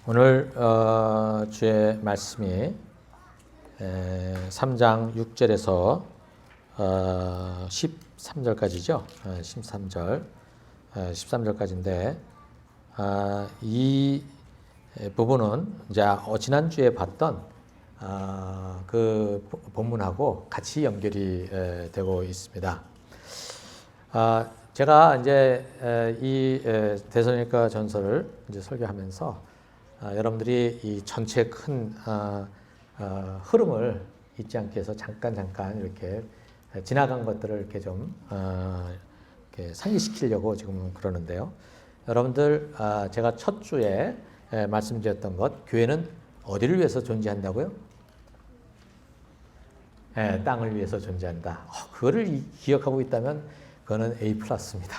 오늘 주의 말씀이 3장 6절에서 13절까지죠. 13절까지인데 이 부분은 이제 지난주에 봤던 그 본문하고 같이 연결이 되고 있습니다. 제가 이제 이 데살로니가 전서를 이제 설교하면서 여러분들이 이 전체 큰 흐름을 잊지 않게 해서 잠깐 이렇게 지나간 것들을 이렇게 좀 이렇게 상기시키려고 지금 그러는데요. 여러분들 제가 첫 주에 말씀드렸던 것, 교회는 어디를 위해서 존재한다고요? 땅을 위해서 존재한다. 그거를 기억하고 있다면 그거는 A+입니다.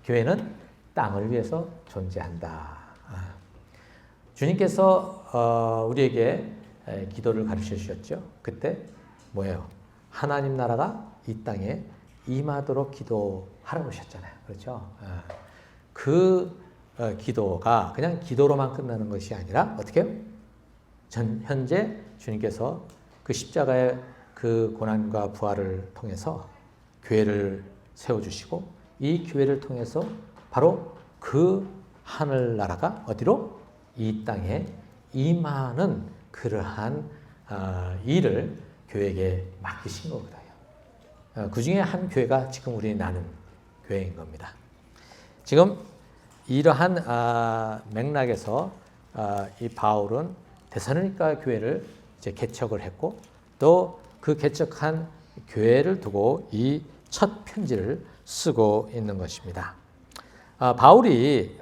교회는 땅을 위해서 존재한다. 주님께서 우리에게 기도를 가르쳐 주셨죠. 그때 뭐예요? 하나님 나라가 이 땅에 임하도록 기도하라고 하셨잖아요. 그렇죠? 그 기도가 그냥 기도로만 끝나는 것이 아니라 어떻게 해요? 현재 주님께서 그 십자가의 그 고난과 부활을 통해서 교회를 세워주시고 이 교회를 통해서 바로 그 하늘나라가 어디로? 이 땅에 임하는 그러한 일을 교회에게 맡기신 거거든요. 그 중에 한 교회가 지금 우리 나는 교회인 겁니다. 지금 이러한 맥락에서 이 바울은 데살로니가 교회를 이제 개척을 했고 또 그 개척한 교회를 두고 이 첫 편지를 쓰고 있는 것입니다. 바울이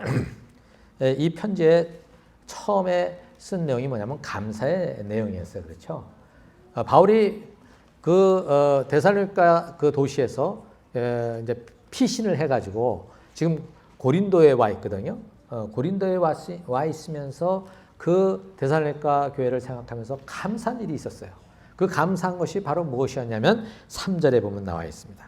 이 편지에 처음에 쓴 내용이 뭐냐면 감사의 내용이었어요. 그렇죠? 바울이 그 데살로니가 그 도시에서 이제 피신을 해가지고 지금 고린도에 와 있거든요. 고린도에 와 있으면서 그 데살로니가 교회를 생각하면서 감사한 일이 있었어요. 그 감사한 것이 바로 무엇이었냐면 3절에 보면 나와 있습니다.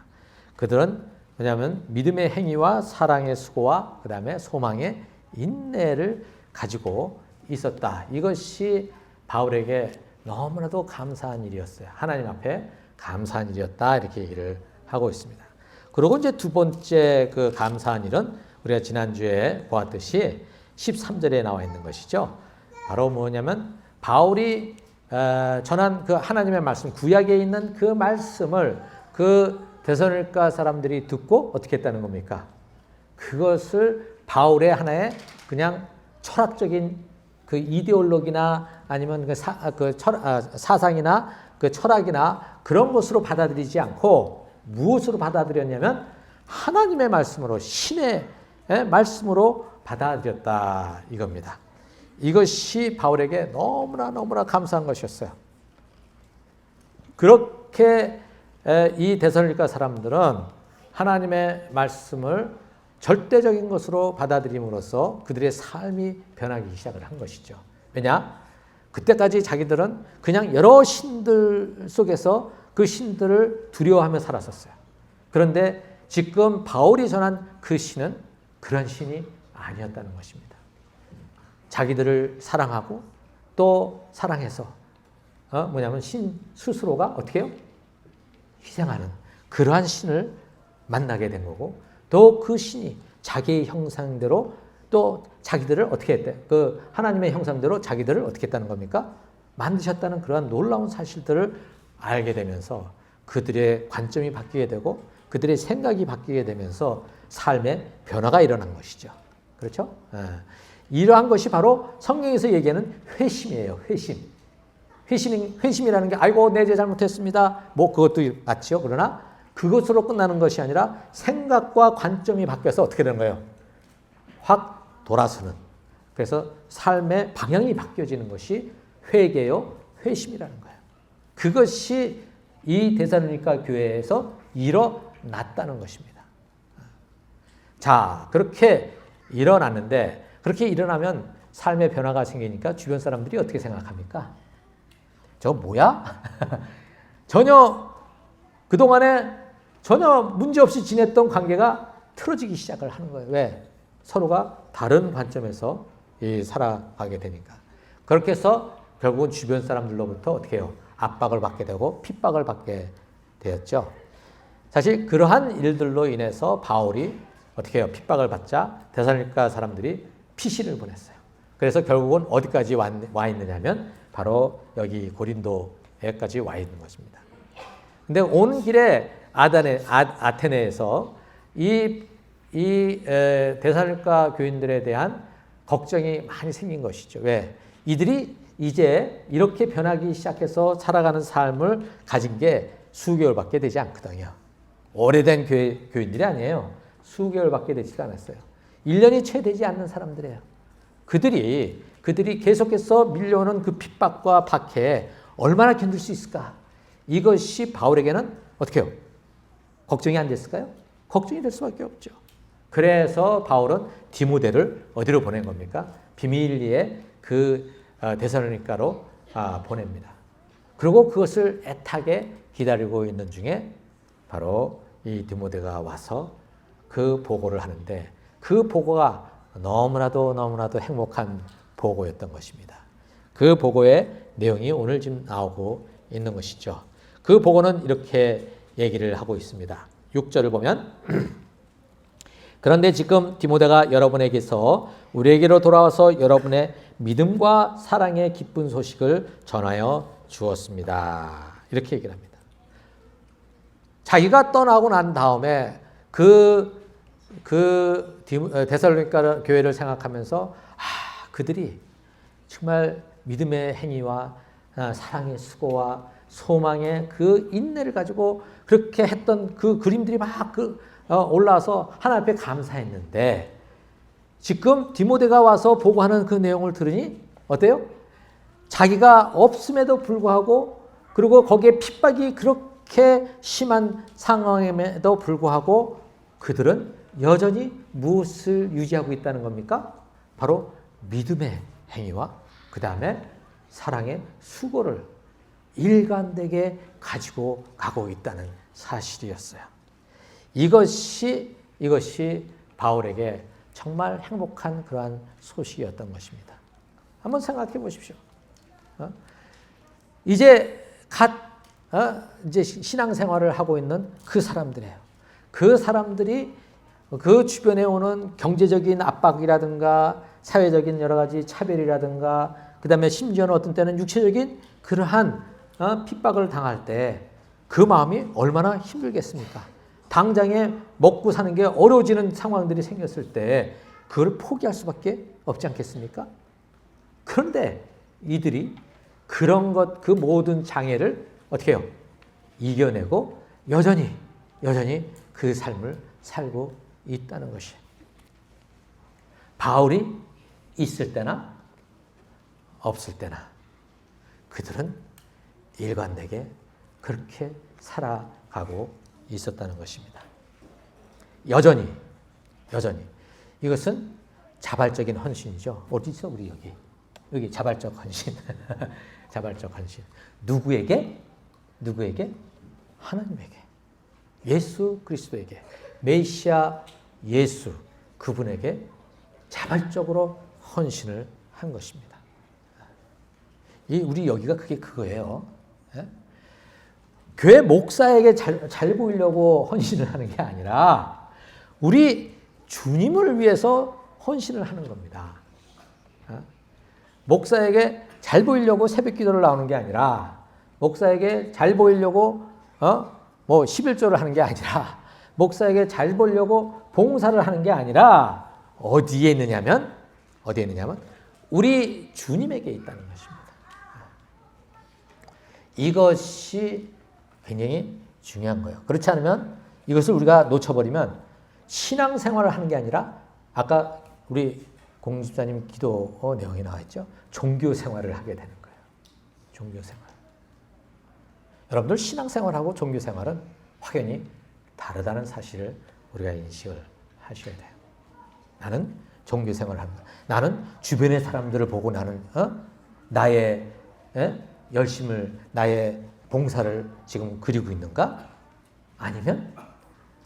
그들은 뭐냐면 믿음의 행위와 사랑의 수고와 그 다음에 소망의 인내를 가지고 있었다. 이것이 바울에게 너무나도 감사한 일이었어요. 하나님 앞에 감사한 일이었다. 이렇게 얘기를 하고 있습니다. 그리고 이제 두 번째 그 감사한 일은 우리가 지난주에 보았듯이 13절에 나와 있는 것이죠. 바로 뭐냐면 바울이 전한 그 하나님의 말씀, 구약에 있는 그 말씀을 그 데살로니가 사람들이 듣고 어떻게 했다는 겁니까? 그것을 바울의 하나의 그냥 철학적인 그 이데올로기나 아니면 그 사상이나 그 철학이나 그런 것으로 받아들이지 않고 무엇으로 받아들였냐면 하나님의 말씀으로 신의 말씀으로 받아들였다 이겁니다. 이것이 바울에게 너무나 감사한 것이었어요. 그렇게 이 데살로니가 사람들은 하나님의 말씀을 절대적인 것으로 받아들임으로써 그들의 삶이 변하기 시작을 한 것이죠. 왜냐? 그때까지 자기들은 그냥 여러 신들 속에서 그 신들을 두려워하며 살았었어요. 그런데 지금 바울이 전한 그 신은 그런 신이 아니었다는 것입니다. 자기들을 사랑하고 또 사랑해서 뭐냐면 신 스스로가 어떻게 해요? 희생하는 그러한 신을 만나게 된 거고 또 그 신이 자기의 형상대로 또 자기들을 어떻게 했대? 그 하나님의 형상대로 자기들을 어떻게 했다는 겁니까? 만드셨다는 그러한 놀라운 사실들을 알게 되면서 그들의 관점이 바뀌게 되고 그들의 생각이 바뀌게 되면서 삶의 변화가 일어난 것이죠. 그렇죠? 이러한 것이 바로 성경에서 얘기하는 회심이에요. 회심이라는 게 아이고 내 죄 잘못했습니다. 뭐 그것도 맞죠. 그러나 그것으로 끝나는 것이 아니라 생각과 관점이 바뀌어서 어떻게 되는 거예요? 확 돌아서는. 그래서 삶의 방향이 바뀌어지는 것이 회개요, 회심이라는 거예요. 그것이 이 데살로니가 교회에서 일어났다는 것입니다. 자, 그렇게 일어났는데 그렇게 일어나면 삶의 변화가 생기니까 주변 사람들이 어떻게 생각합니까? 저 뭐야? 전혀 그동안에 전혀 문제없이 지냈던 관계가 틀어지기 시작을 하는 거예요. 왜? 서로가 다른 관점에서 살아가게 되니까. 그렇게 해서 결국은 주변 사람들로부터 어떻게 해요? 압박을 받게 되고 핍박을 받게 되었죠. 사실 그러한 일들로 인해서 바울이 어떻게 해요? 핍박을 받자 데살로니가 사람들이 피시를 보냈어요. 그래서 결국은 어디까지 와 있느냐면 바로 여기 고린도에까지 와 있는 것입니다. 근데 오는 길에 아테네에서 이 데살로니가 교인들에 대한 걱정이 많이 생긴 것이죠. 왜? 이들이 이제 이렇게 변하기 시작해서 살아가는 삶을 가진 게 수개월밖에 되지 않거든요. 오래된 교인들이 아니에요. 수개월밖에 되지가 않았어요. 1년이 채 되지 않는 사람들이에요. 그들이 계속해서 밀려오는 그 핍박과 박해 얼마나 견딜 수 있을까? 이것이 바울에게는 어떻게 해요? 걱정이 안 됐을까요? 걱정이 될 수밖에 없죠. 그래서 바울은 디모데를 어디로 보낸 겁니까? 비밀리에 데살로니가로 보냅니다. 그리고 그것을 애타게 기다리고 있는 중에 바로 이 디모데가 와서 그 보고를 하는데 그 보고가 너무나도 행복한 보고였던 것입니다. 그 보고의 내용이 오늘 지금 나오고 있는 것이죠. 그 보고는 이렇게 얘기를 하고 있습니다. 6절을 보면 그런데 지금 디모데가 여러분에게서 우리에게로 돌아와서 여러분의 믿음과 사랑의 기쁜 소식을 전하여 주었습니다. 이렇게 얘기를 합니다. 자기가 떠나고 난 다음에 데살로니가 교회를 생각하면서 그들이 정말 믿음의 행위와 사랑의 수고와 소망의 그 인내를 가지고 그렇게 했던 그 그림들이 막 올라와서 하나님 앞에 감사했는데 지금 디모데가 와서 보고하는 그 내용을 들으니 어때요? 자기가 없음에도 불구하고 그리고 거기에 핍박이 그렇게 심한 상황임에도 불구하고 그들은 여전히 무엇을 유지하고 있다는 겁니까? 바로 믿음의 행위와 그 다음에 사랑의 수고를 일관되게 가지고 가고 있다는 사실이었어요. 이것이 바울에게 정말 행복한 그러한 소식이었던 것입니다. 한번 생각해 보십시오. 이제 이제 신앙생활을 하고 있는 그 사람들이에요. 그 사람들이 그 주변에 오는 경제적인 압박이라든가 사회적인 여러 가지 차별이라든가 그 다음에 심지어는 어떤 때는 육체적인 그러한 핍박을 당할 때 그 마음이 얼마나 힘들겠습니까? 당장에 먹고 사는 게 어려워지는 상황들이 생겼을 때 그걸 포기할 수밖에 없지 않겠습니까? 그런데 이들이 그런 그 모든 장애를 어떻게 해요? 이겨내고 여전히 그 삶을 살고 있다는 것이에요. 바울이 있을 때나 없을 때나 그들은 일관되게 그렇게 살아가고 있었다는 것입니다. 여전히 이것은 자발적인 헌신이죠. 어디 있어 우리 여기 자발적 헌신. 자발적 헌신. 누구에게? 하나님에게. 예수 그리스도에게. 메시아 예수 그분에게 자발적으로 헌신을 한 것입니다. 우리 여기가 그거예요. 예? 교회 목사에게 잘 보이려고 헌신을 하는 게 아니라 우리 주님을 위해서 헌신을 하는 겁니다. 목사에게 잘 보이려고 새벽 기도를 나오는 게 아니라 목사에게 잘 보이려고 11조를 하는 게 아니라 목사에게 잘 보이려고 봉사를 하는 게 아니라 어디에 있느냐면 우리 주님에게 있다는 것입니다. 이것이 굉장히 중요한 거예요. 그렇지 않으면 이것을 우리가 놓쳐버리면 신앙생활을 하는 게 아니라 아까 우리 공집사님 기도 내용이 나와있죠. 종교생활을 하게 되는 거예요. 종교생활. 여러분들 신앙생활하고 종교생활은 확연히 다르다는 사실을 우리가 인식을 하셔야 돼요. 나는 종교생활을 합니다. 나는 주변의 사람들을 보고 나는 나의 열심을 나의 봉사를 지금 그리고 있는가? 아니면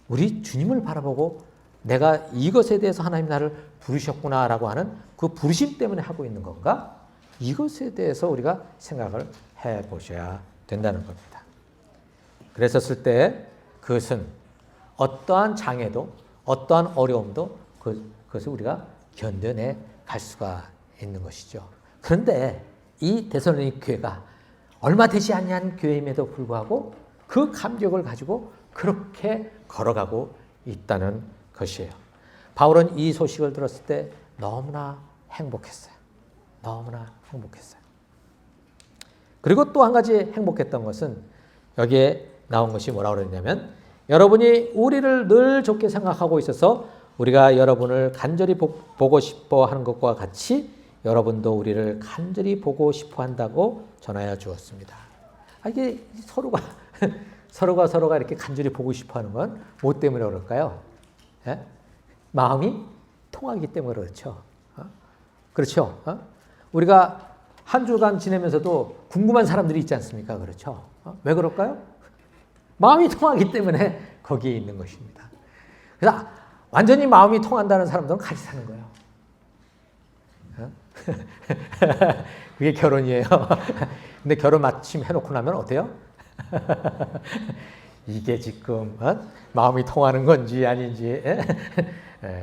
우리 주님을 바라보고 내가 이것에 대해서 하나님 나를 부르셨구나라고 하는 그 부르심 때문에 하고 있는 건가? 이것에 대해서 우리가 생각을 해보셔야 된다는 겁니다. 그랬었을 때 그것은 어떠한 장애도 어떠한 어려움도 그것을 우리가 견뎌내 갈 수가 있는 것이죠. 그런데 이 데살로니가 교회가 얼마 되지 않은 교회임에도 불구하고 그 감격을 가지고 그렇게 걸어가고 있다는 것이에요. 바울은 이 소식을 들었을 때 너무나 행복했어요. 너무나 행복했어요. 그리고 또 한 가지 행복했던 것은 여기에 나온 것이 뭐라고 그러냐면 여러분이 우리를 늘 좋게 생각하고 있어서 우리가 여러분을 간절히 보고 싶어 하는 것과 같이 여러분도 우리를 간절히 보고 싶어 한다고 전하여 주었습니다. 이게 서로가 이렇게 간절히 보고 싶어 하는 건 뭐 때문에 그럴까요? 예? 마음이 통하기 때문에 그렇죠. 그렇죠. 우리가 한 주간 지내면서도 궁금한 사람들이 있지 않습니까? 그렇죠. 왜 그럴까요? 마음이 통하기 때문에 거기에 있는 것입니다. 그래서 완전히 마음이 통한다는 사람들은 같이 사는 거예요. 그게 결혼이에요. 근데 결혼 마침 해놓고 나면 어때요? 이게 지금 마음이 통하는 건지 아닌지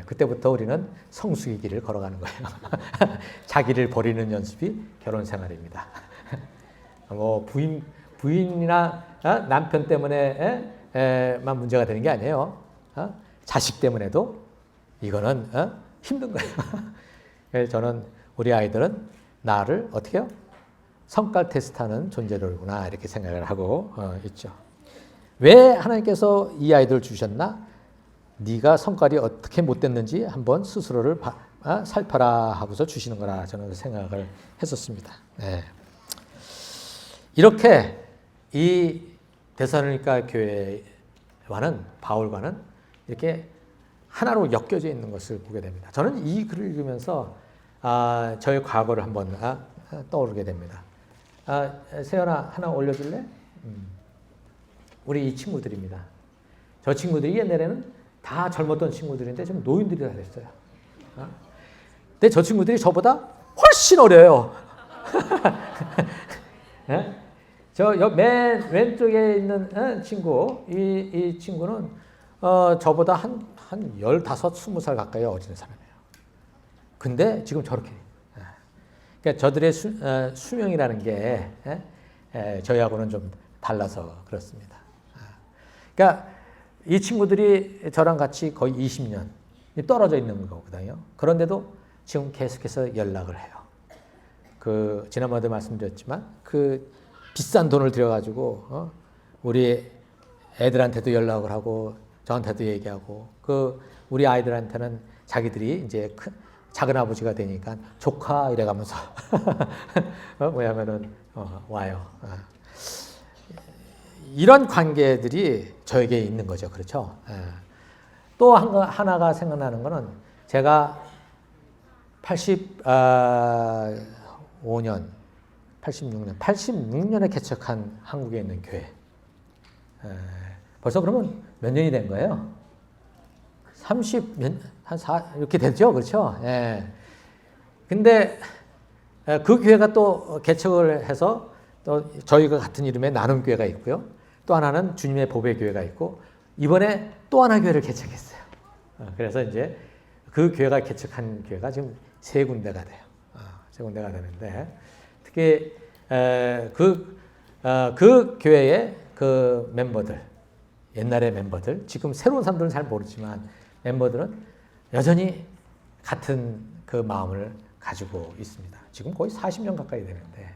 그때부터 우리는 성숙의 길을 걸어가는 거예요. 자기를 버리는 연습이 결혼 생활입니다. 뭐 부인이나 남편 때문에만 문제가 되는 게 아니에요. 자식 때문에도 이거는 힘든 거예요. 그래서 저는 우리 아이들은 나를 어떻게 해요? 성깔 테스트하는 존재로구나 이렇게 생각을 하고 있죠. 왜 하나님께서 이 아이들을 주셨나? 네가 성깔이 어떻게 못됐는지 한번 스스로를 살펴라 하고서 주시는 거라 저는 생각을 했었습니다. 네. 이렇게 이 데살로니가 교회와는 바울과는 이렇게 하나로 엮여져 있는 것을 보게 됩니다. 저는 이 글을 읽으면서 저의 과거를 한번 떠오르게 됩니다. 세연아 하나 올려줄래? 우리 이 친구들입니다. 저 친구들이 옛날에는 다 젊었던 친구들인데 지금 노인들이 다 됐어요. 근데 저 친구들이 저보다 훨씬 어려요. 저 맨 왼쪽에 있는 친구, 이 친구는 저보다 한 15, 20살 가까이 어린 사람이에요. 근데 지금 저렇게. 그러니까 저들의 수명이라는 게 저희하고는 좀 달라서 그렇습니다. 그러니까 이 친구들이 저랑 같이 거의 20년 떨어져 있는 거거든요. 그런데도 지금 계속해서 연락을 해요. 지난번에도 말씀드렸지만 비싼 돈을 들여가지고 우리 애들한테도 연락을 하고 저한테도 얘기하고 우리 아이들한테는 자기들이 이제 작은 아버지가 되니까 조카 이래가면서 뭐냐면은 와요. 이런 관계들이 저에게 있는 거죠. 그렇죠? 또 하나가 생각나는 거는 제가 86년에 개척한 한국에 있는 교회. 벌써 그러면 몇 년이 된 거예요? 이렇게 됐죠? 그렇죠? 예. 근데 그 교회가 또 개척을 해서 또 저희가 같은 이름의 나눔교회가 있고요. 또 하나는 주님의 보배 교회가 있고 이번에 또 하나 교회를 개척했어요. 그래서 이제 그 교회가 개척한 교회가 지금 3군데가 돼요. 3군데가 되는데 특히 그 교회의 그 멤버들, 옛날의 멤버들, 지금 새로운 사람들은 잘 모르지만 멤버들은 여전히 같은 그 마음을 가지고 있습니다. 지금 거의 40년 가까이 되는데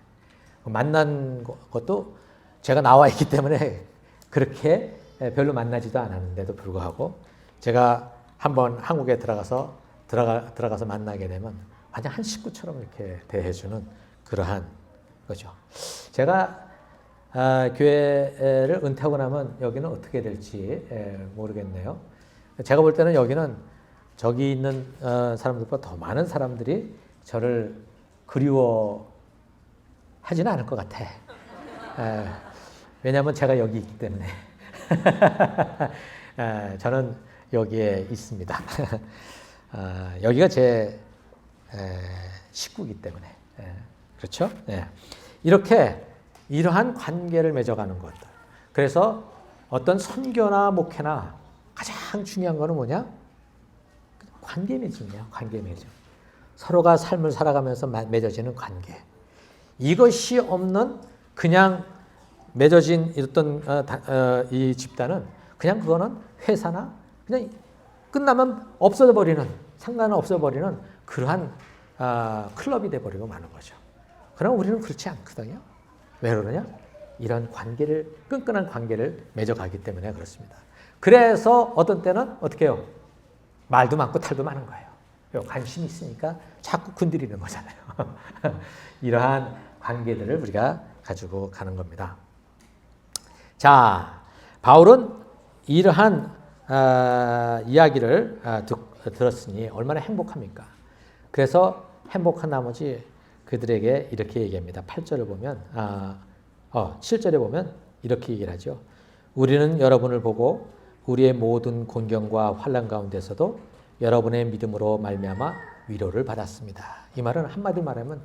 만난 것도 제가 나와 있기 때문에 그렇게 별로 만나지도 않았는데도 불구하고 제가 한번 한국에 들어가서 만나게 되면 완전 한 식구처럼 이렇게 대해주는 그러한 거죠. 제가 교회를 은퇴하고 나면 여기는 어떻게 될지 모르겠네요. 제가 볼 때는 여기는 저기 있는 사람들보다 더 많은 사람들이 저를 그리워하지는 않을 것 같아. 왜냐하면 제가 여기 있기 때문에. 저는 여기에 있습니다. 여기가 제 식구이기 때문에 그렇죠? 이렇게 이러한 관계를 맺어가는 것들. 그래서 어떤 선교나 목회나 가장 중요한 거는 뭐냐? 관계 맺음이에요. 관계 맺음. 서로가 삶을 살아가면서 맺어지는 관계. 이것이 없는 그냥 맺어진 어떤 이 집단은 그냥 그거는 회사나 그냥 끝나면 없어져 버리는 상관은 없어져 버리는 그러한 클럽이 돼 버리고 마는 거죠. 그러나 우리는 그렇지 않거든요. 왜 그러냐? 이런 관계를 끈끈한 관계를 맺어가기 때문에 그렇습니다. 그래서 어떤 때는 어떻게 해요? 말도 많고 탈도 많은 거예요. 관심이 있으니까 자꾸 건드리는 거잖아요. 이러한 관계들을 우리가 가지고 가는 겁니다. 자, 바울은 이러한 이야기를 들었으니 얼마나 행복합니까? 그래서 행복한 나머지 그들에게 이렇게 얘기합니다. 8절을 보면 7절에 보면 이렇게 얘기를 하죠. 우리는 여러분을 보고 우리의 모든 곤경과 환난 가운데서도 여러분의 믿음으로 말미암아 위로를 받았습니다. 이 말은 한마디로 말하면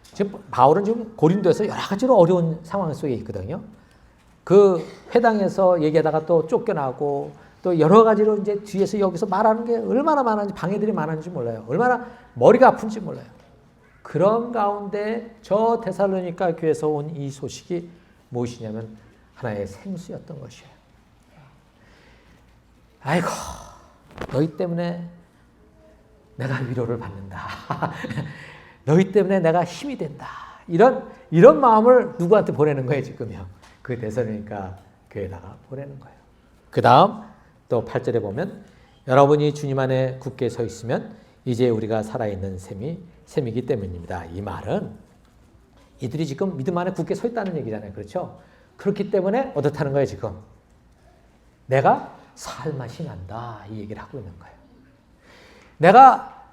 지금 바울은 지금 고린도에서 여러 가지로 어려운 상황 속에 있거든요. 그 회당에서 얘기하다가 또 쫓겨나고 또 여러 가지로 이제 뒤에서 여기서 말하는 게 얼마나 많은지 방해들이 많은지 몰라요. 얼마나 머리가 아픈지 몰라요. 그런 가운데 저 데살로니가 교회에서 온 이 소식이 무엇이냐면 하나의 생수였던 것이에요. 아이고, 너희 때문에 내가 위로를 받는다. 너희 때문에 내가 힘이 된다. 이런 마음을 누구한테 보내는 거예요, 지금요? 그 데살로니가 교회에다가 보내는 거예요. 그 다음 또 8절에 보면 여러분이 주님 안에 굳게 서 있으면 이제 우리가 살아있는 셈이기 때문입니다. 이 말은 이들이 지금 믿음 안에 굳게 서 있다는 얘기잖아요. 그렇죠? 그렇기 때문에 어떻다는 거예요, 지금? 내가 살 맛이 난다. 이 얘기를 하고 있는 거예요. 내가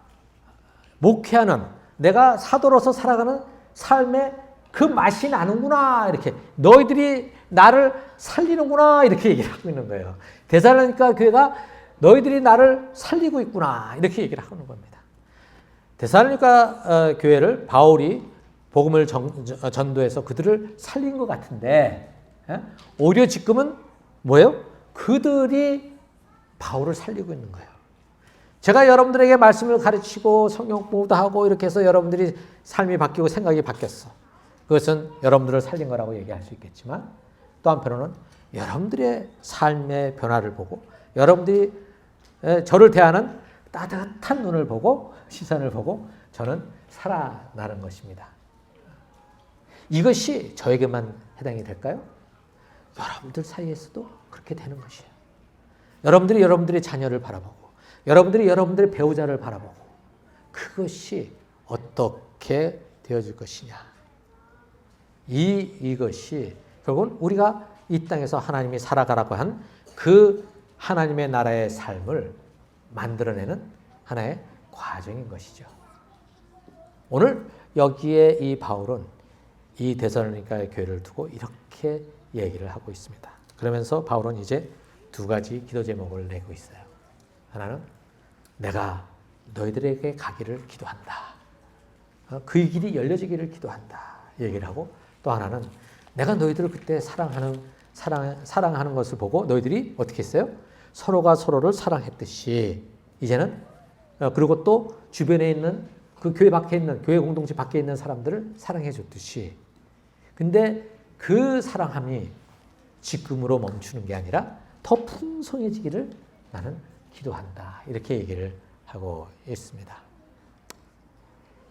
목회하는, 내가 사도로서 살아가는 삶의 그 맛이 나는구나. 이렇게 너희들이 나를 살리는구나. 이렇게 얘기를 하고 있는 거예요. 데살로니가 교회가 너희들이 나를 살리고 있구나. 이렇게 얘기를 하는 겁니다. 데살로니가 교회를 바울이 복음을 전도해서 그들을 살린 것 같은데 오히려 지금은 뭐예요? 그들이 바울을 살리고 있는 거예요. 제가 여러분들에게 말씀을 가르치고 성경 공부도 하고 이렇게 해서 여러분들이 삶이 바뀌고 생각이 바뀌었어. 그것은 여러분들을 살린 거라고 얘기할 수 있겠지만 또 한편으로는 여러분들의 삶의 변화를 보고 여러분들이 저를 대하는 따뜻한 눈을 보고 시선을 보고 저는 살아나는 것입니다. 이것이 저에게만 해당이 될까요? 여러분들 사이에서도 그렇게 되는 것이에요. 여러분들이 여러분들의 자녀를 바라보고 여러분들이 여러분들의 배우자를 바라보고 그것이 어떻게 되어질 것이냐. 이것이 결국은 우리가 이 땅에서 하나님이 살아가라고 한 그 하나님의 나라의 삶을 만들어내는 하나의 과정인 것이죠. 오늘 여기에 이 바울은 이 데살로니가 교회를 두고 이렇게 얘기를 하고 있습니다. 그러면서 바울은 이제 두 가지 기도 제목을 내고 있어요. 하나는 내가 너희들에게 가기를 기도한다. 그 길이 열려지기를 기도한다. 얘기를 하고 또 하나는 내가 너희들을 그때 사랑하는 것을 보고 너희들이 어떻게 했어요? 서로가 서로를 사랑했듯이 이제는 그리고 또 주변에 있는 그 교회 밖에 있는 교회 공동체 밖에 있는 사람들을 사랑해 줬듯이 근데 그 사랑함이 지금으로 멈추는 게 아니라 더 풍성해지기를 나는 기도한다. 이렇게 얘기를 하고 있습니다.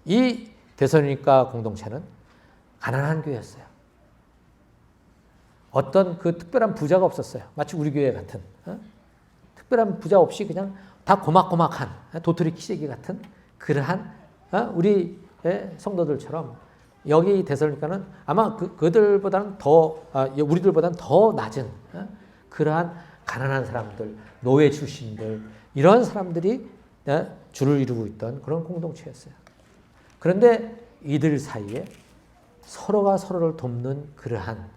이 데살로니가 공동체는 가난한 교회였어요. 어떤 그 특별한 부자가 없었어요. 마치 우리 교회 같은 특별한 부자 없이 그냥 다 고막고막한 도토리 키재기 같은 그러한 우리 성도들처럼 여기 데살로니가는 아마 그들보다는 더 우리들보다는 더 낮은 그러한 가난한 사람들, 노예 출신들 이런 사람들이 주를 이루고 있던 그런 공동체였어요. 그런데 이들 사이에 서로가 서로를 돕는 그러한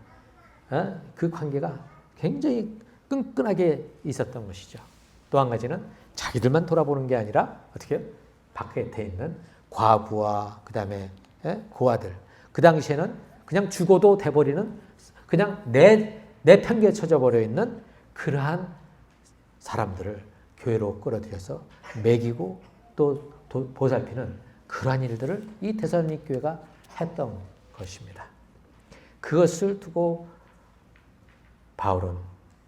그 관계가 굉장히 끈끈하게 있었던 것이죠. 또 한 가지는 자기들만 돌아보는 게 아니라 어떻게 해요? 바깥에 있는 과부와 그다음에 고아들. 그 당시에는 그냥 죽어도 돼버리는 그냥 내팽개에 쳐져 있는 그러한 사람들을 교회로 끌어들여서 먹이고 또 보살피는 그러한 일들을 이 데살로니가 교회가 했던 것입니다. 그것을 두고 바울은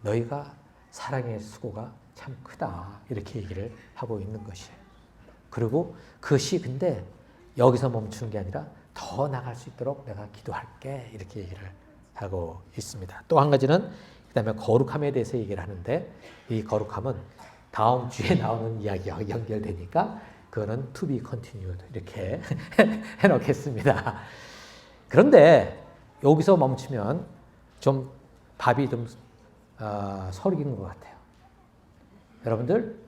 너희가 사랑의 수고가 참 크다 이렇게 얘기를 하고 있는 것이에요. 그리고 그것이 근데 여기서 멈추는 게 아니라 더 나갈 수 있도록 내가 기도할게 이렇게 얘기를 하고 있습니다. 또 한 가지는 그다음에 거룩함에 대해서 얘기를 하는데 이 거룩함은 다음 주에 나오는 이야기와 연결되니까 그거는 to be continued 이렇게 해놓겠습니다. 그런데 여기서 멈추면 좀 밥이 좀 설익인 것 같아요. 여러분들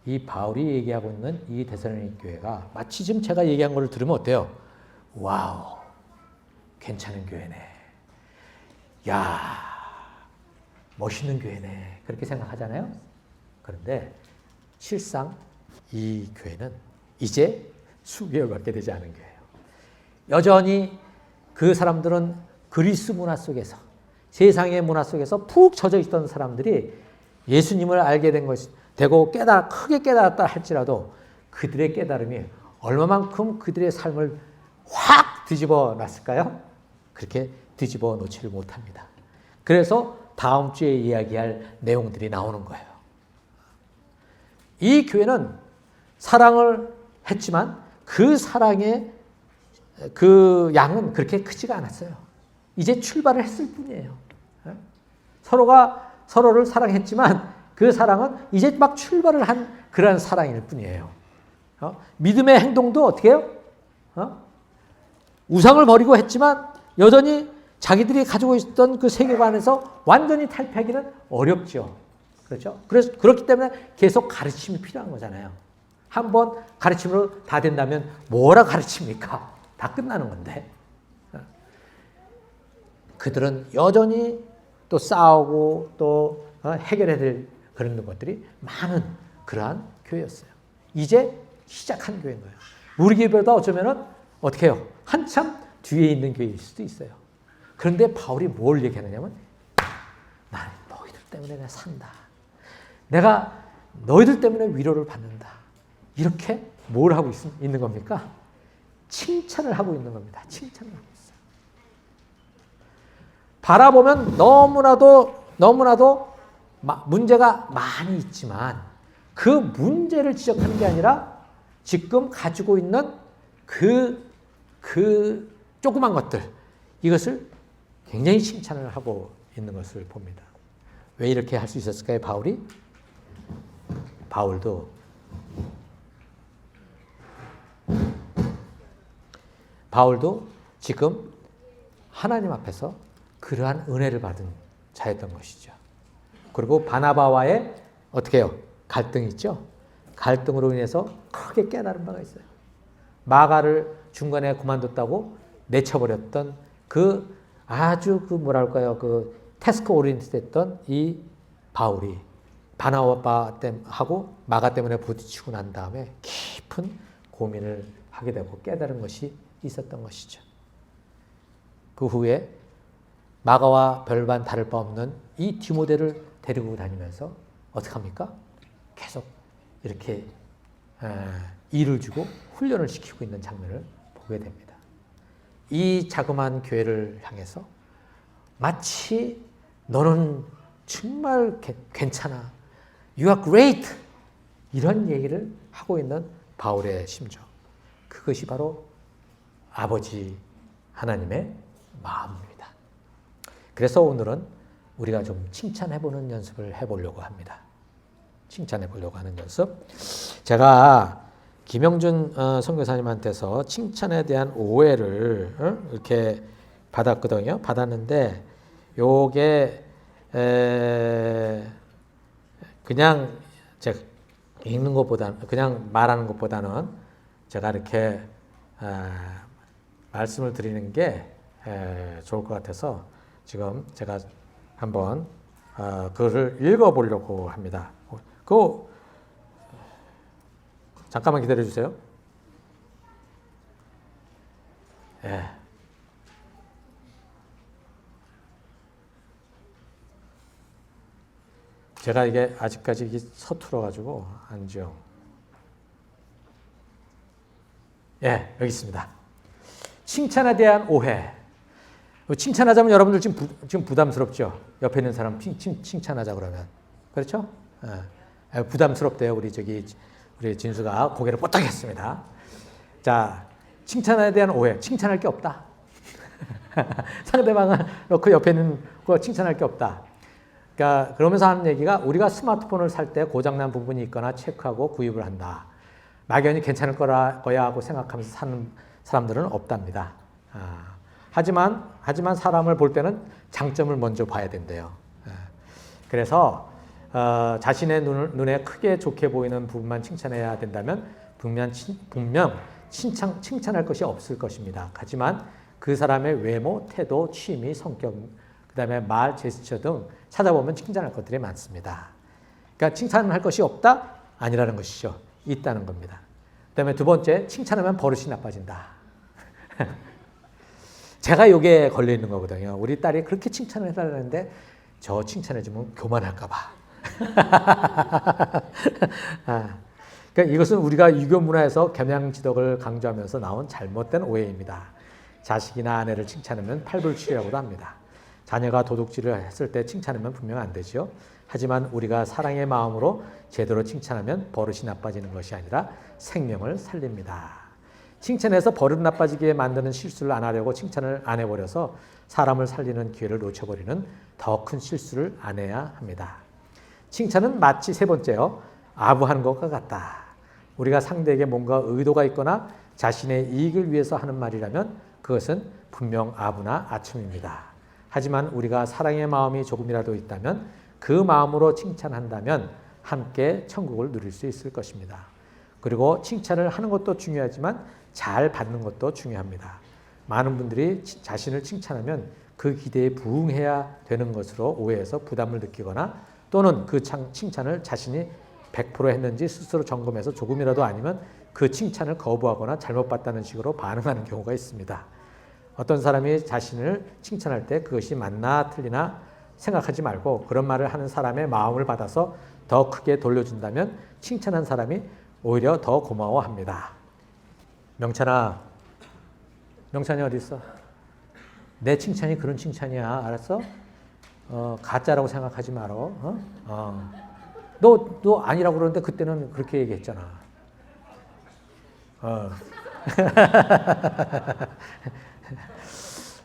이 바울이 얘기하고 있는 이 데살로니가 교회가 마치 지금 제가 얘기한 걸 들으면 어때요? 와우, 괜찮은 교회네. 야, 멋있는 교회네. 그렇게 생각하잖아요. 그런데 실상 이 교회는 이제 수개월밖에 되지 않은 교회예요. 여전히 그 사람들은 그리스 문화 속에서 세상의 문화 속에서 푹 젖어 있던 사람들이 예수님을 알게 된 것이 되고 크게 깨달았다 할지라도 그들의 깨달음이 얼마만큼 그들의 삶을 확 뒤집어 놨을까요? 그렇게 뒤집어 놓지를 못합니다. 그래서 다음 주에 이야기할 내용들이 나오는 거예요. 이 교회는 사랑을 했지만 그 사랑의 그 양은 그렇게 크지가 않았어요. 이제 출발을 했을 뿐이에요. 서로가 서로를 사랑했지만 그 사랑은 이제 막 출발을 한 그러한 사랑일 뿐이에요. 믿음의 행동도 어떻게 해요? 우상을 버리고 했지만 여전히 자기들이 가지고 있었던 그 세계관에서 완전히 탈피하기는 어렵죠. 그렇죠? 그래서 그렇기 때문에 계속 가르침이 필요한 거잖아요. 한번 가르침으로 다 된다면 뭐라 가르칩니까? 다 끝나는 건데. 그들은 여전히 또 싸우고 또 해결해야 될 그런 것들이 많은 그러한 교회였어요. 이제 시작한 교회인 거예요. 우리 교회보다 어쩌면은 어떻게 해요? 한참 뒤에 있는 교회일 수도 있어요. 그런데 바울이 뭘 얘기하느냐면 나는 너희들 때문에 내가 산다. 내가 너희들 때문에 위로를 받는다. 이렇게 뭘 하고 있는 겁니까? 칭찬을 하고 있는 겁니다. 칭찬을 하고 있어요. 바라보면 너무나도 문제가 많이 있지만 그 문제를 지적하는 게 아니라 지금 가지고 있는 그 조그만 것들 이것을 굉장히 칭찬을 하고 있는 것을 봅니다. 왜 이렇게 할 수 있었을까요? 바울도 지금 하나님 앞에서 그러한 은혜를 받은 자였던 것이죠. 그리고 바나바와의 어떻게 해요? 갈등이 있죠. 갈등으로 인해서 크게 깨달은 바가 있어요. 마가를 중간에 그만뒀다고 내쳐버렸던 그 아주 그 태스크 오리엔티드 했던 이 바울이 바나바하고 마가 때문에 부딪히고 난 다음에 깊은 고민을 하게 되고 깨달은 것이 있었던 것이죠. 그 후에 마가와 별반 다를 바 없는 이 디모데를 데리고 다니면서 어떻게 합니까? 계속 이렇게 일을 주고 훈련을 시키고 있는 장면을 보게 됩니다. 이 자그마한 교회를 향해서 마치 너는 정말 괜찮아. You are great. 이런 얘기를 하고 있는 바울의 심정. 그것이 바로 아버지 하나님의 마음입니다. 그래서 오늘은 우리가 좀 칭찬해보는 연습을 해보려고 합니다. 칭찬해보려고 하는 연습. 제가 김영준 선교사님한테서 칭찬에 대한 오해를 이렇게 받았거든요. 받았는데 요게 그냥 제가 읽는 것보다는 그냥 말하는 것보다는 제가 이렇게 말씀을 드리는 게 좋을 것 같아서 지금 제가 한번 그거를 읽어보려고 합니다. 그 잠깐만 기다려 주세요. 예. 제가 이게 아직까지 이게 서툴어가지고 안지영. 예, 여기 있습니다. 칭찬에 대한 오해. 칭찬하자면 여러분들 지금 부담스럽죠? 옆에 있는 사람 칭찬하자 그러면. 그렇죠? 예. 부담스럽대요. 우리 진수가 고개를 뽀딱 했습니다. 자, 칭찬에 대한 오해. 칭찬할 게 없다. 상대방을 놓고 옆에 있는 거 칭찬할 게 없다. 그러니까 그러면서 하는 얘기가 우리가 스마트폰을 살 때 고장난 부분이 있거나 체크하고 구입을 한다. 막연히 괜찮을 거야 하고 생각하면서 사는 사람들은 없답니다. 하지만 사람을 볼 때는 장점을 먼저 봐야 된대요. 그래서 자신의 눈에 크게 좋게 보이는 부분만 칭찬해야 된다면 분명 칭찬할 것이 없을 것입니다. 하지만 그 사람의 외모, 태도, 취미, 성격, 그 다음에 말, 제스처 등 찾아보면 칭찬할 것들이 많습니다. 그러니까 칭찬할 것이 없다? 아니라는 것이죠. 있다는 겁니다. 그 다음에 두 번째, 칭찬하면 버릇이 나빠진다. 제가 이게 걸려있는 거거든요. 우리 딸이 그렇게 칭찬을 해달라는데 저 칭찬해주면 교만할까 봐. 그러니까 이것은 우리가 유교 문화에서 겸양지덕을 강조하면서 나온 잘못된 오해입니다. 자식이나 아내를 칭찬하면 팔불출이라고도 합니다. 자녀가 도둑질을 했을 때 칭찬하면 분명 안 되죠. 하지만 우리가 사랑의 마음으로 제대로 칭찬하면 버릇이 나빠지는 것이 아니라 생명을 살립니다. 칭찬해서 버릇 나빠지게 만드는 실수를 안 하려고 칭찬을 안 해버려서 사람을 살리는 기회를 놓쳐버리는 더 큰 실수를 안 해야 합니다. 칭찬은 마치 세 번째요. 아부하는 것과 같다. 우리가 상대에게 뭔가 의도가 있거나 자신의 이익을 위해서 하는 말이라면 그것은 분명 아부나 아첨입니다. 하지만 우리가 사랑의 마음이 조금이라도 있다면 그 마음으로 칭찬한다면 함께 천국을 누릴 수 있을 것입니다. 그리고 칭찬을 하는 것도 중요하지만 잘 받는 것도 중요합니다. 많은 분들이 자신을 칭찬하면 그 기대에 부응해야 되는 것으로 오해해서 부담을 느끼거나 또는 그 칭찬을 자신이 100% 했는지 스스로 점검해서 조금이라도 아니면 그 칭찬을 거부하거나 잘못 봤다는 식으로 반응하는 경우가 있습니다. 어떤 사람이 자신을 칭찬할 때 그것이 맞나 틀리나 생각하지 말고 그런 말을 하는 사람의 마음을 받아서 더 크게 돌려준다면 칭찬한 사람이 오히려 더 고마워합니다. 명찬이 어디 있어? 내 칭찬이 그런 칭찬이야. 알았어? 가짜라고 생각하지 말어. 너 아니라고 그러는데 그때는 그렇게 얘기했잖아.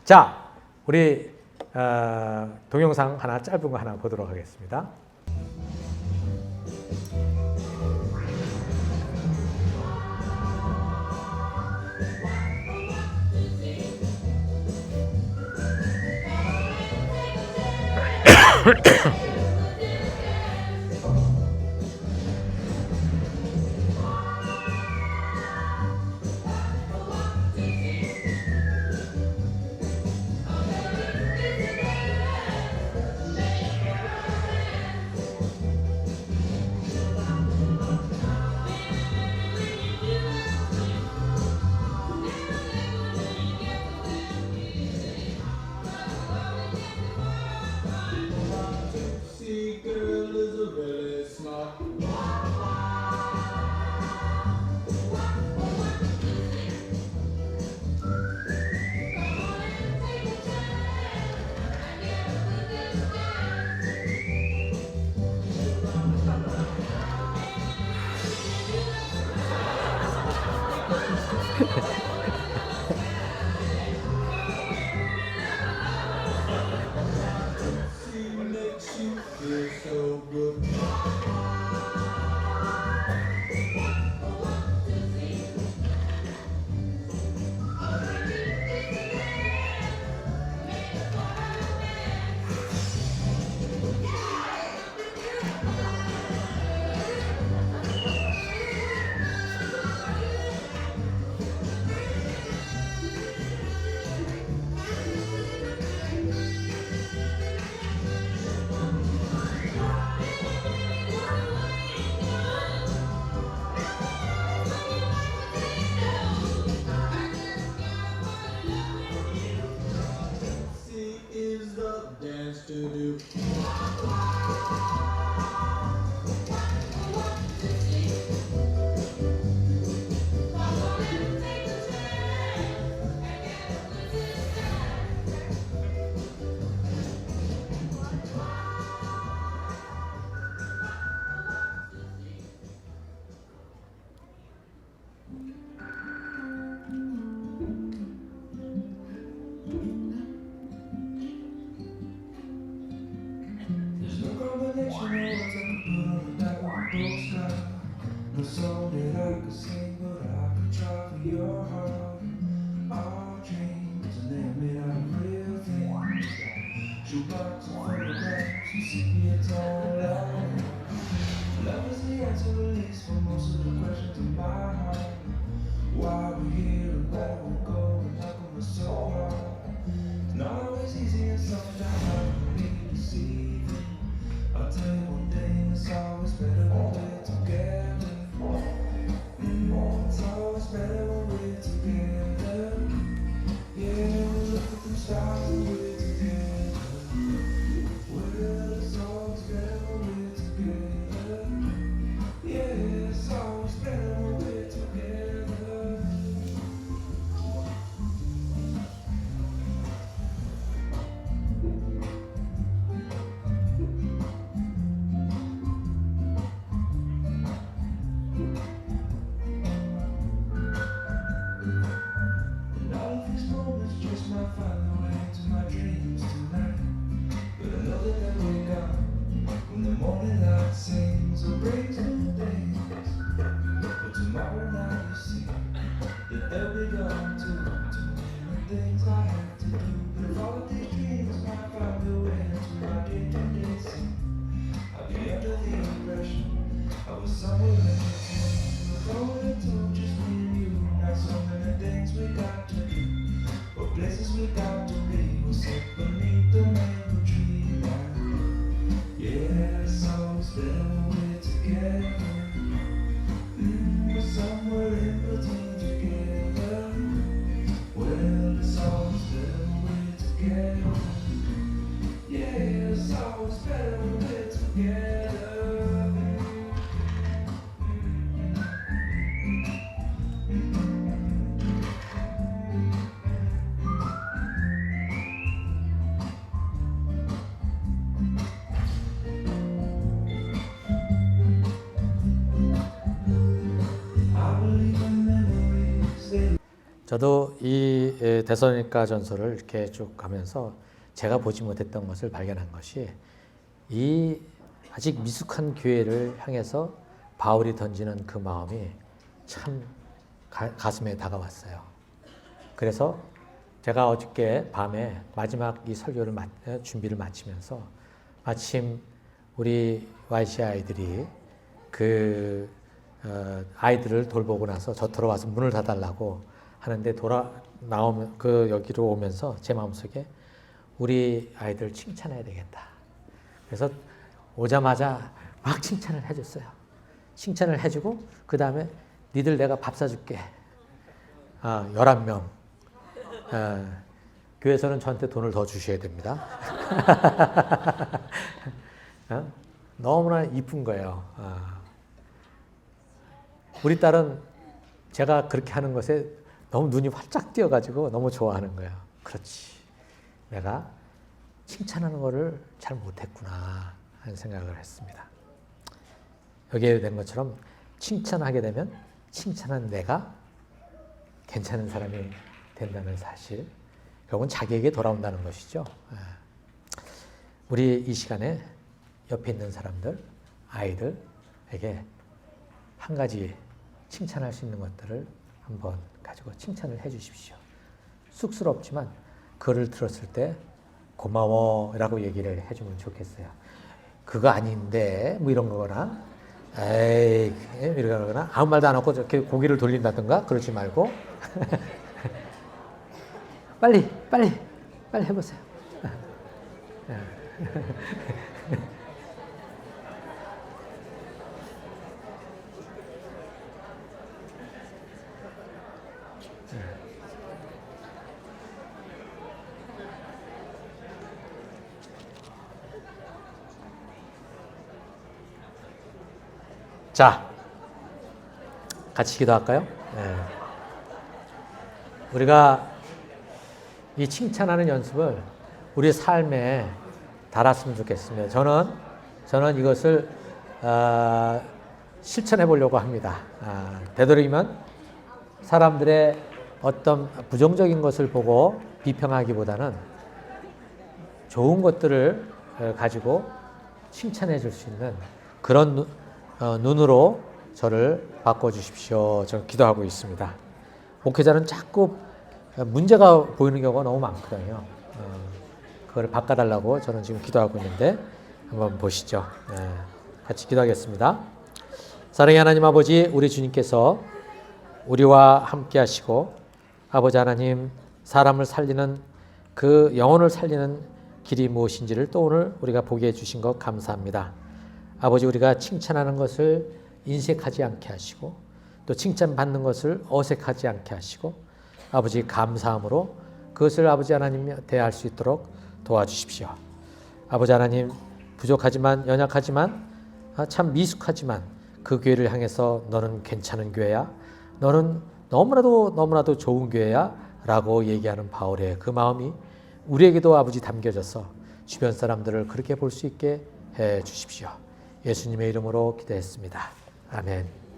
자, 우리 동영상 하나 짧은 거 하나 보도록 하겠습니다. No song that I could sing, but I could try for your heart. Our dreams, and they're made out of real things. Shoebox and photographs, you see it's all alive. Love is the answer, at least for most of the questions in my heart. Why we're here and where we're going, how come we're so hard? It's not always easy and sometimes I can be deceiving. I'll tell you one thing, it's always better when we're together. It's always better when we're together. Yeah, we look at the stars when we're together. Well, it's always better when we're together. Yeah, it's always better when we're together. And all of these moments just might find their way into my dreams tonight. But I know that they'll wake up when the morning light sings or brings new days. But tomorrow night you see that they'll be gone too. Too many things I have to do. But if all of these dreams might find their way into my day-to-day scene, I'll be under the impression I was somewhere in between. We're going to just me and you. Not so many things we got to do, or places we got to be. We'll sit beneath the mango tree now. Yeah, it's always better when we're together. We're somewhere in between together. Well, it's always better when we're together. Yeah, it's always better when we're together. I believe in memories. They 저도 이 데살로니가 전서를 이렇게 쭉 가면서 제가 보지 못했던 것을 발견한 것이 이 아직 미숙한 교회를 향해서 바울이 던지는 그 마음이 참 가슴에 다가왔어요. 그래서 제가 어저께 밤에 마지막 이 설교를 준비를 마치면서 마침 우리 YC 아이들이 그 아이들을 돌보고 나서 저 들어와서 문을 닫아달라고 하는데 나오면 그 여기로 오면서 제 마음속에 우리 아이들 칭찬해야 되겠다. 그래서 오자마자 막 칭찬을 해줬어요. 칭찬을 해주고 그 다음에 니들 내가 밥 사줄게. 11명. 교회에서는 저한테 돈을 더 주셔야 됩니다. 너무나 이쁜 거예요. 우리 딸은 제가 그렇게 하는 것에 너무 눈이 활짝 띄어가지고 너무 좋아하는 거예요. 그렇지. 내가 칭찬하는 거를 잘 못했구나 하는 생각을 했습니다. 여기에 된 것처럼 칭찬하게 되면 칭찬한 내가 괜찮은 사람이 된다는 사실, 결국은 자기에게 돌아온다는 것이죠. 우리 이 시간에 옆에 있는 사람들, 아이들에게 한 가지 칭찬할 수 있는 것들을 한번 가지고 칭찬을 해 주십시오. 쑥스럽지만 그를 들었을 때 고마워라고 얘기를 해주면 좋겠어요. 그거 아닌데 뭐 이런 거거나 에이 이러거나 아무 말도 안 하고 저렇게 고개를 돌린다든가 그러지 말고 빨리 해보세요. 자, 같이 기도할까요? 네. 우리가 이 칭찬하는 연습을 우리 삶에 달았으면 좋겠습니다. 저는 이것을 실천해 보려고 합니다. 되도록이면 사람들의 어떤 부정적인 것을 보고 비평하기보다는 좋은 것들을 가지고 칭찬해 줄 수 있는 그런 눈으로 저를 바꿔주십시오. 저는 기도하고 있습니다. 목회자는 자꾸 문제가 보이는 경우가 너무 많거든요. 그걸 바꿔달라고 저는 지금 기도하고 있는데 한번 보시죠. 같이 기도하겠습니다. 사랑의 하나님 아버지, 우리 주님께서 우리와 함께 하시고 아버지 하나님, 사람을 살리는 그 영혼을 살리는 길이 무엇인지를 또 오늘 우리가 보게 해주신 것 감사합니다. 아버지, 우리가 칭찬하는 것을 인색하지 않게 하시고 또 칭찬받는 것을 어색하지 않게 하시고 아버지 감사함으로 그것을 아버지 하나님 대할 수 있도록 도와주십시오. 아버지 하나님, 부족하지만 연약하지만 참 미숙하지만 그 교회를 향해서 너는 괜찮은 교회야, 너는 너무나도 좋은 교회야 라고 얘기하는 바울의 그 마음이 우리에게도 아버지 담겨져서 주변 사람들을 그렇게 볼 수 있게 해 주십시오. 예수님의 이름으로 기도했습니다. 아멘.